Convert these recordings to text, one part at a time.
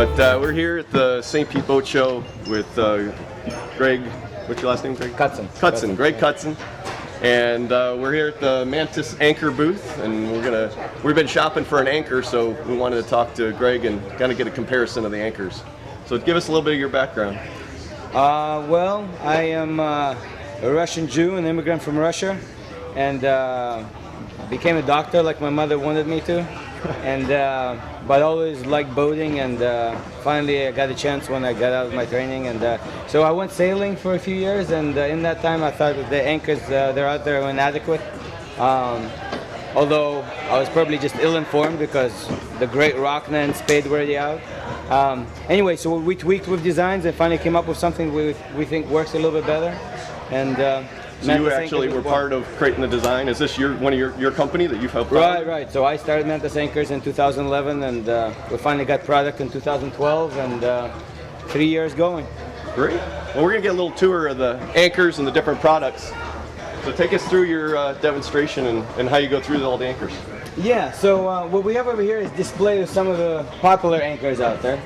But we're here at the St. Pete Boat Show with Greg. What's your last name, Greg? Cutson. Greg Cutson. And we're here at the Mantus Anchor booth, and we've been shopping for an anchor, so we wanted to talk to Greg and kind of get a comparison of the anchors. So give us a little bit of your background. Well, I am a Russian Jew, an immigrant from Russia, and became a doctor like my mother wanted me to, and but always liked boating, and finally I got a chance when I got out of my training, and so I went sailing for a few years, and in that time I thought that the anchors they're out there are inadequate. Although I was probably just ill-informed because the great Rockna and Spade were already out. Anyway, so we tweaked with designs and finally came up with something we think works a little bit better. And so you actually were part of creating the design. Is this one of your company that you've helped out? Right. So I started Memphis Anchors in 2011, and we finally got product in 2012, and 3 years going. Great. Well, we're gonna get a little tour of the anchors and the different products. So take us through your demonstration and how you go through all the anchors. Yeah, so what we have over here is display of some of the popular anchors out there.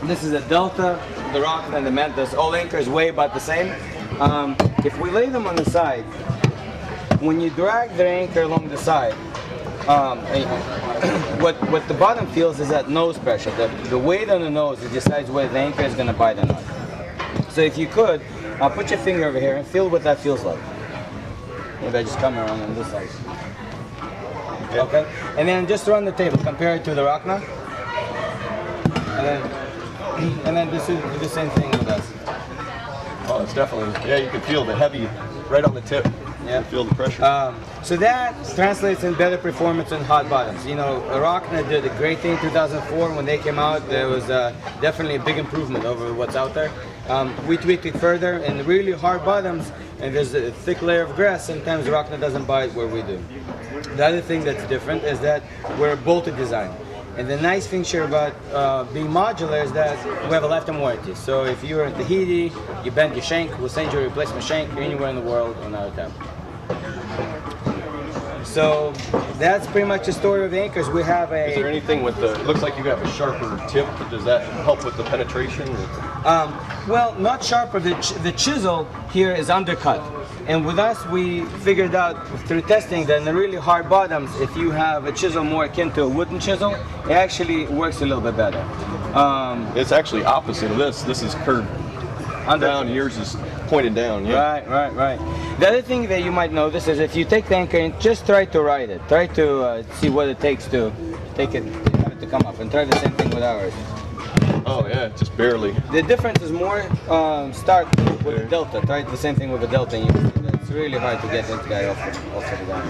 This is a Delta, the Rockna, and the Mantus. All anchors weigh about the same. If we lay them on the side, when you drag the anchor along the side, what the bottom feels is that nose pressure. The weight on the nose decides whether the anchor is going to bite or not. So if you could, put your finger over here and feel what that feels like. Maybe I just come around on this side. Okay, and then just run the table, compare it to the Rockna, and then just do the same thing with us. Oh, it's definitely, yeah, you can feel the heavy right on the tip. Yeah, feel the pressure. So that translates in better performance on hot bottoms. You know, Rockna did a great thing in 2004 when they came out. There was definitely a big improvement over what's out there. We tweaked it further, and really hard bottoms, and there's a thick layer of grass, sometimes Rockna doesn't bite where we do. The other thing that's different is that we're a bolted design. And the nice thing here about being modular is that we have a lifetime warranty. So if you're in Tahiti, you bend your shank, we'll send you a replacement shank anywhere in the world on our tab. So that's pretty much the story of the anchors. We have a... Is there anything with the... It looks like you have a sharper tip. Does that help with the penetration? Well, not sharper. The chisel here is undercut. And with us, we figured out through testing that in the really hard bottoms, if you have a chisel more akin to a wooden chisel, it actually works a little bit better. It's actually opposite of this. This is curved down, yours is pointed down. Yeah. Right. The other thing that you might notice is if you take the anchor and just try to ride it, try to see what it takes to take it, have it to come up, and try the same thing with ours. Oh yeah, just barely. The difference is more stark with the Delta. Try the same thing with the Delta, and you can see that it's really hard to get this guy off the ground.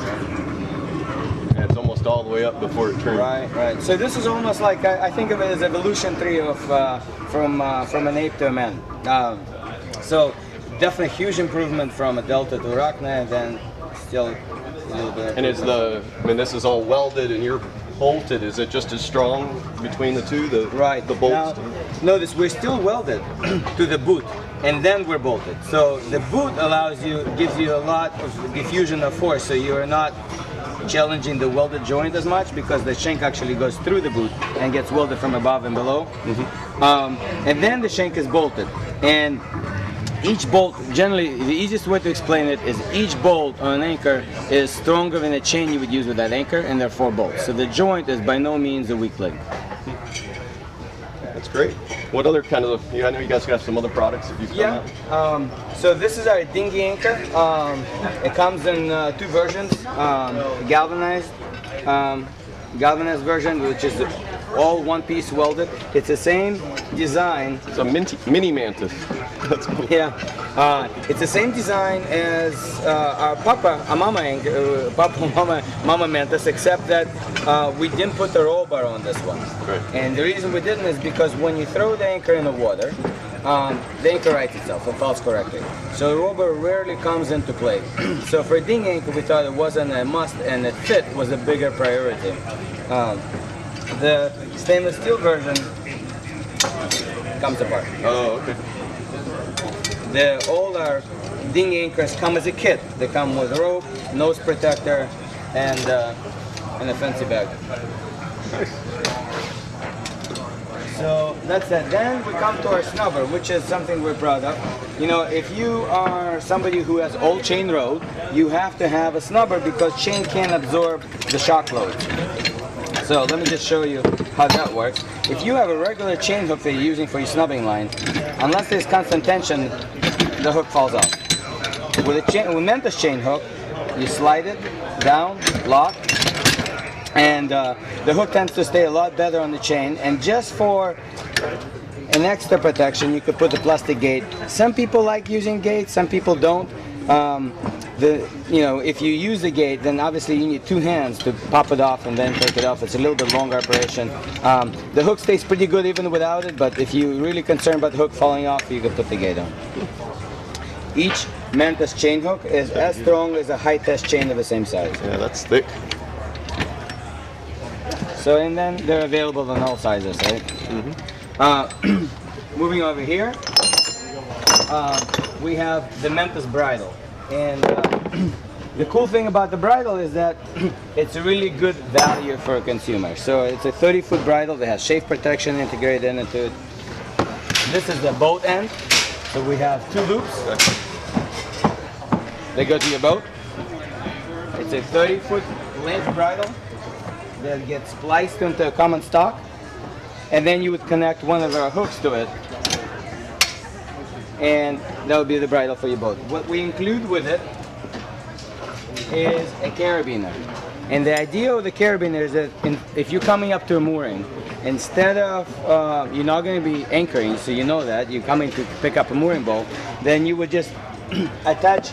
And it's almost all the way up before it turns. Right. So this is almost like, I think of it as evolution 3 of from an ape to a man. So definitely huge improvement from a Delta to a Rockna, and then still a little bit. And this is all welded, and you're bolted. Is it just as strong between the two? The bolts. Now, notice we're still welded to the boot, and then we're bolted. So the boot gives you a lot of diffusion of force, so you're not challenging the welded joint as much because the shank actually goes through the boot and gets welded from above and below. And then the shank is bolted, and each bolt, generally, the easiest way to explain it is each bolt on an anchor is stronger than a chain you would use with that anchor, and there are 4 bolts. So the joint is by no means a weak link. That's great. What other kind of, I know you guys got some other products that you've come out. So this is our Dinghy Anchor. It comes in 2 versions, galvanized version, which is all one-piece welded. It's the same design. It's a mini Mantus. That's cool. Yeah, it's the same design as our Mama Mantus, except that we didn't put the roll bar on this one. Right. And the reason we didn't is because when you throw the anchor in the water, the anchor rights itself and falls correctly. So the roll bar rarely comes into play. So for a Dinghy Anchor, we thought it wasn't a must, and the fit was a bigger priority. The stainless steel version comes apart. Oh, okay. All our Dinghy Anchors come as a kit. They come with rope, nose protector, and a fancy bag. Nice. So that's it. Then we come to our snubber, which is something we're proud of. You know, if you are somebody who has old chain rode, you have to have a snubber because chain can't absorb the shock load. So let me just show you how that works. If you have a regular chain hook that you're using for your snubbing line, unless there's constant tension, the hook falls off. With Memphis chain hook, you slide it down, lock, and the hook tends to stay a lot better on the chain. And just for an extra protection, you could put the plastic gate. Some people like using gates, some people don't. If you use the gate, then obviously you need two hands to pop it off and then take it off. It's a little bit longer operation. The hook stays pretty good even without it, but if you're really concerned about the hook falling off, you can put the gate on. Each Mantus chain hook is as strong as a high test chain of the same size. Yeah, that's thick. So, and then they're available in all sizes, right? Moving over here, we have the Memphis Bridle. And the cool thing about the bridle is that it's a really good value for a consumer. So it's a 30-foot bridle that has shave protection integrated into it. This is the boat end. So we have two loops. They go to your boat. It's a 30-foot length bridle that gets spliced into a common stock. And then you would connect one of our hooks to it. And that would be the bridle for your boat. What we include with it is a carabiner. And the idea of the carabiner is that if you're coming up to a mooring, instead of, you're not going to be anchoring, so you know that, you're coming to pick up a mooring bolt, then you would just attach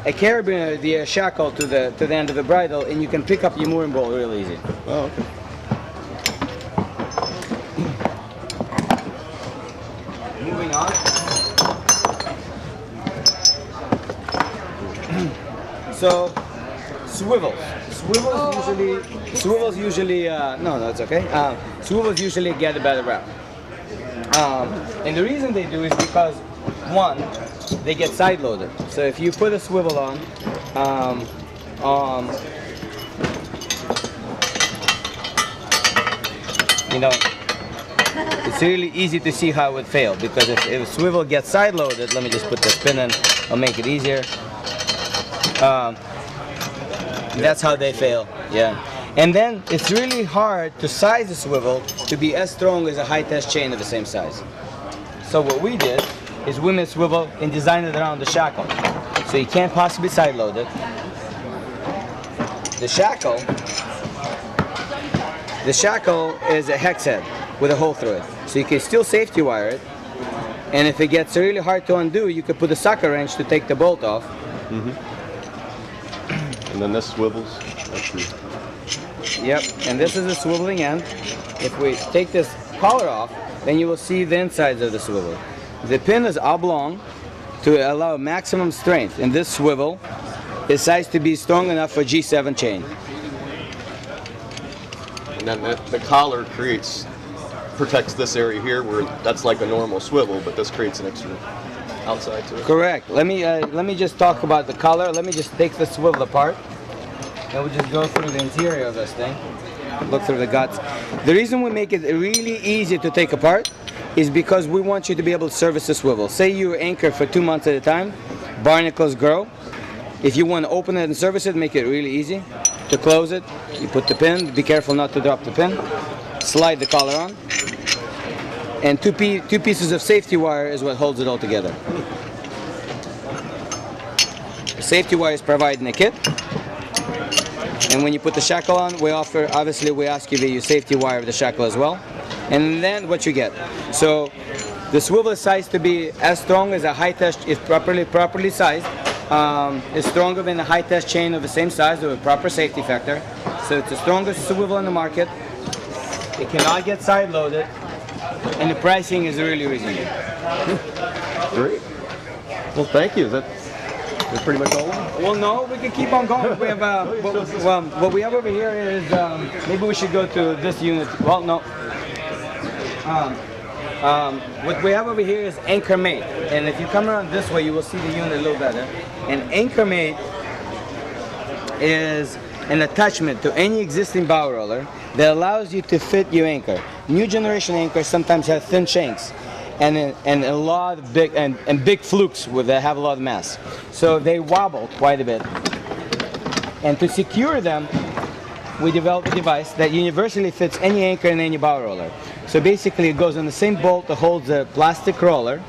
a carabiner, the shackle to the end of the bridle, and you can pick up your mooring bolt real easy. Oh, okay. Moving on. So, swivels. Swivels usually, no, it's okay. Swivels usually get a better rep. And the reason they do is because, one, they get side loaded. So if you put a swivel on, it's really easy to see how it would fail, because if a swivel gets side loaded, let me just put the pin in, I'll make it easier. That's how they fail, yeah. And then it's really hard to size a swivel to be as strong as a high test chain of the same size. So what we did is we made swivel and designed it around the shackle. So you can't possibly side load it. The shackle is a hex head with a hole through it. So you can still safety wire it. And if it gets really hard to undo, you could put a sucker wrench to take the bolt off. And then this swivels. Yep, and this is the swiveling end. If we take this collar off, then you will see the insides of the swivel. The pin is oblong to allow maximum strength, and this swivel is sized to be strong enough for G7 chain. And then the collar protects this area here, where that's like a normal swivel, but this creates an extra outside to it. Correct. Let me just talk about the collar. Let me just take the swivel apart, and we'll just go through the interior of this thing. Look through the guts. The reason we make it really easy to take apart is because we want you to be able to service the swivel. Say you anchor for 2 months at a time, barnacles grow. If you want to open it and service it, make it really easy. To close it, you put the pin. Be careful not to drop the pin. Slide the collar on. And two pieces of safety wire is what holds it all together. The safety wire is provided in a kit. And when you put the shackle on, we ask you to use safety wire with the shackle as well. And then what you get. So the swivel is sized to be as strong as a high test, is properly sized. It's stronger than a high test chain of the same size with a proper safety factor. So it's the strongest swivel in the market. It cannot get side loaded. And the pricing is really reasonable. Great. Well, thank you. That's pretty much all. Well, no, we can keep on going. We have what we have over here is maybe we should go to this unit. Well, no. What we have over here is Anchor Mate, and if you come around this way, you will see the unit a little better. And Anchor Mate is an attachment to any existing bow roller that allows you to fit your anchor. New generation anchors sometimes have thin shanks and a lot of big flukes that have a lot of mass. So they wobble quite a bit. And to secure them, we developed a device that universally fits any anchor and any bow roller. So basically it goes on the same bolt that holds the plastic roller.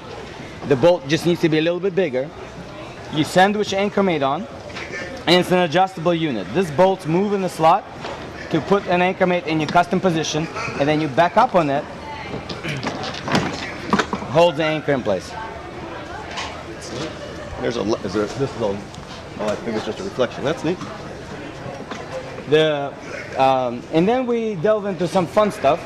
The bolt just needs to be a little bit bigger. You sandwich anchor mate on, and it's an adjustable unit. This bolts move in the slot to put an anchor mate in your custom position, and then you back up on it, hold the anchor in place. This is all, oh, I think it's just a reflection. That's neat. And then we delve into some fun stuff.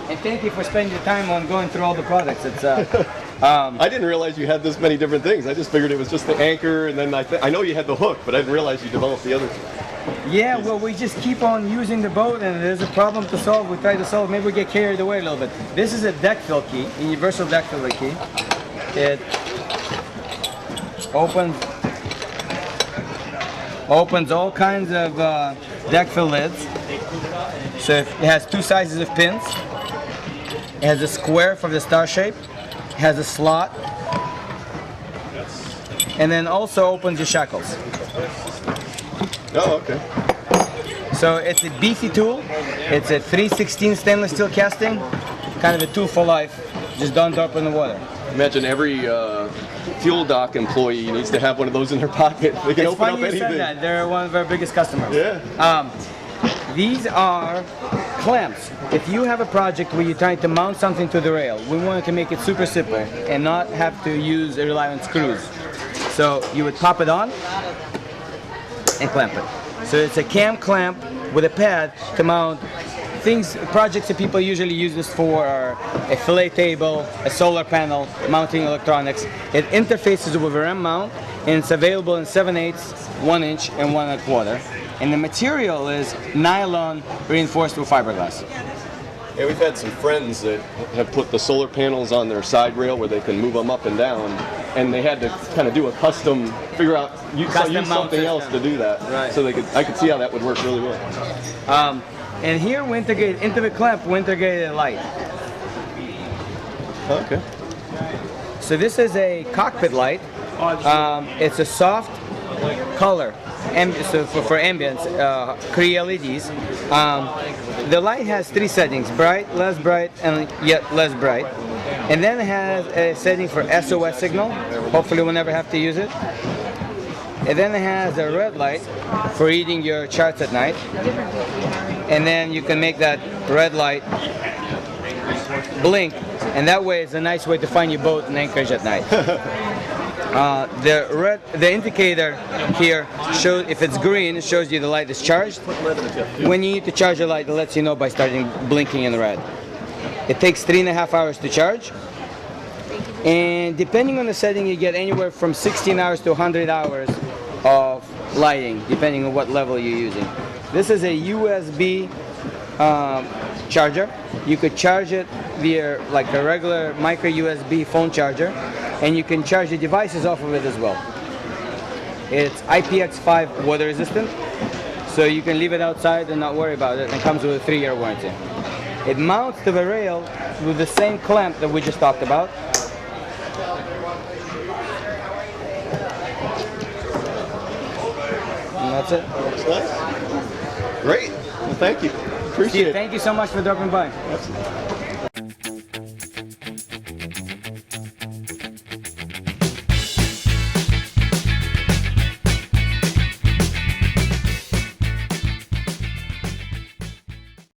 And thank you for spending your time on going through all the products. It's I didn't realize you had this many different things. I just figured it was just the anchor, and then I know you had the hook, but I didn't realize you developed the other. Yeah, well, we just keep on using the boat, and there's a problem to solve. We try to solve. Maybe we get carried away a little bit. This is a deck fill key, a universal deck fill key. It opens all kinds of deck fill lids. So it has two sizes of pins. It has a square for the star shape. It has a slot. And then also opens your shackles. Oh, okay. So it's a beefy tool. It's a 3/16 stainless steel casting. Kind of a tool for life. Just don't drop in the water. Imagine every fuel dock employee needs to have one of those in their pocket. They can open up anything. It's funny you said that. They're one of our biggest customers. Yeah. These are clamps. If you have a project where you're trying to mount something to the rail, we wanted to make it super simple and not have to rely on screws. So you would pop it on and clamp it. So it's a cam clamp with a pad to mount projects that people usually use this for are a fillet table, a solar panel, mounting electronics. It interfaces with a rim mount, and it's available in 7/8, 1 inch, and 1 1/4. And the material is nylon reinforced with fiberglass. Yeah, we've had some friends that have put the solar panels on their side rail where they can move them up and down, and they had to kind of do a custom, use something else to do that. Right. So I could see how that would work really well. And here we integrate into the clamp, we integrated a light. Okay. So this is a cockpit light. It's a soft color, so for ambience, Cree LEDs. The light has 3 settings: bright, and yet less bright. And then it has a setting for SOS signal. Hopefully we'll never have to use it. And then it has a red light for reading your charts at night. And then you can make that red light blink, and that way it's a nice way to find your boat in Anchorage at night. The indicator here shows, if it's green, it shows you the light is charged. When you need to charge a light, it lets you know by starting blinking in red. It takes 3.5 hours to charge, and depending on the setting, you get anywhere from 16 hours to 100 hours of lighting, depending on what level you're using. This is a USB charger. You could charge it via like a regular micro USB phone charger, and you can charge your devices off of it as well. It's IPX5 water resistant, so you can leave it outside and not worry about it, and comes with a 3-year warranty. It mounts to the rail with the same clamp that we just talked about. And that's it. That's nice. Great. Well, thank you. Appreciate Steve, it. thank you so much for dropping by. Absolutely.